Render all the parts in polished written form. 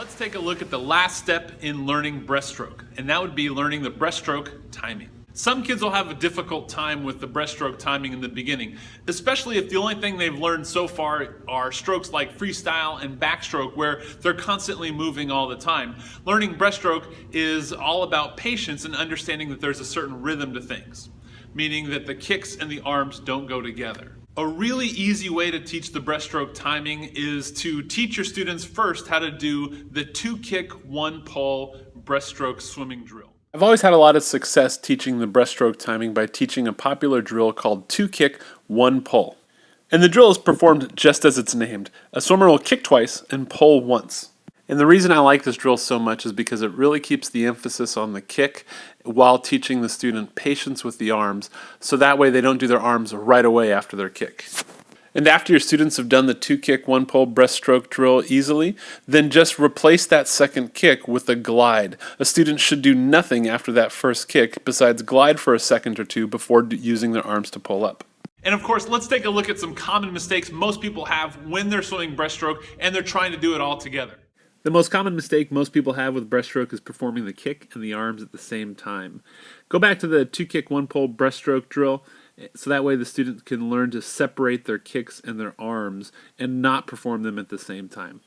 Let's take a look at the last step in learning breaststroke, and that would be learning the breaststroke timing. Some kids will have a difficult time with the breaststroke timing in the beginning, especially if the only thing they've learned so far are strokes like freestyle and backstroke, where they're constantly moving all the time. Learning breaststroke is all about patience and understanding that there's a certain rhythm to things, meaning that the kicks and the arms don't go together. A really easy way to teach the breaststroke timing is to teach your students first how to do the 2-kick, 1-pull breaststroke swimming drill. I've always had a lot of success teaching the breaststroke timing by teaching a popular drill called 2-kick, 1-pull. And the drill is performed just as it's named. A swimmer will kick twice and pull once. And the reason I like this drill so much is because it really keeps the emphasis on the kick while teaching the student patience with the arms, so that way they don't do their arms right away after their kick. And after your students have done the 2-kick, 1-pull breaststroke drill easily, then just replace that second kick with a glide. A student should do nothing after that first kick besides glide for a second or two before using their arms to pull up. And of course, let's take a look at some common mistakes most people have when they're swimming breaststroke and they're trying to do it all together. The most common mistake most people have with breaststroke is performing the kick and the arms at the same time. Go back to the 2-kick, 1-pull breaststroke drill, so that way the student can learn to separate their kicks and their arms and not perform them at the same time.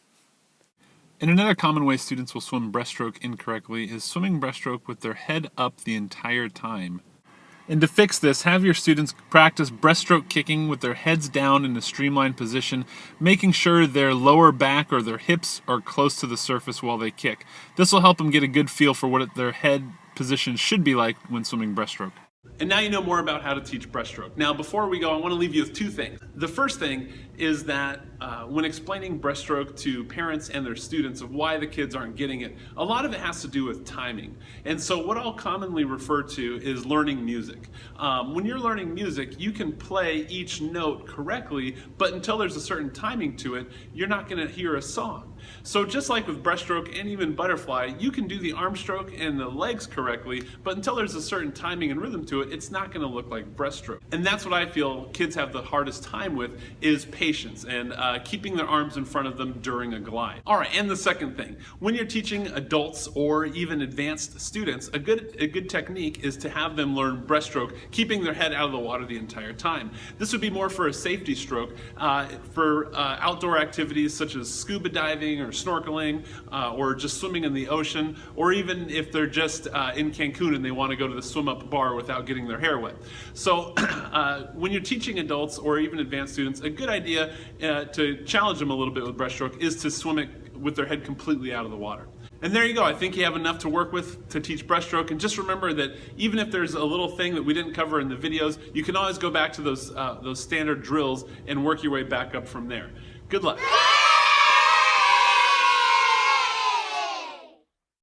And another common way students will swim breaststroke incorrectly is swimming breaststroke with their head up the entire time. And to fix this, have your students practice breaststroke kicking with their heads down in a streamlined position, making sure their lower back or their hips are close to the surface while they kick. This will help them get a good feel for what their head position should be like when swimming breaststroke. And now you know more about how to teach breaststroke. Now, before we go, I want to leave you with two things. The first thing is that when explaining breaststroke to parents and their students of why the kids aren't getting it, a lot of it has to do with timing. And so what I'll commonly refer to is learning music. When you're learning music, you can play each note correctly, but until there's a certain timing to it, you're not going to hear a song. So just like with breaststroke and even butterfly, you can do the arm stroke and the legs correctly, but until there's a certain timing and rhythm to it, it's not going to look like breaststroke. And that's what I feel kids have the hardest time with, is patience and keeping their arms in front of them during a glide. All right, and the second thing, when you're teaching adults or even advanced students, a good technique is to have them learn breaststroke, keeping their head out of the water the entire time. This would be more for a safety stroke, for outdoor activities such as scuba diving or snorkeling, or just swimming in the ocean, or even if they're just in Cancun and they want to go to the swim up bar without getting their hair wet. So when you're teaching adults or even advanced students, a good idea to challenge them a little bit with breaststroke is to swim it with their head completely out of the water. And there you go. I think you have enough to work with to teach breaststroke. And just remember that even if there's a little thing that we didn't cover in the videos, you can always go back to those standard drills and work your way back up from there. Good luck.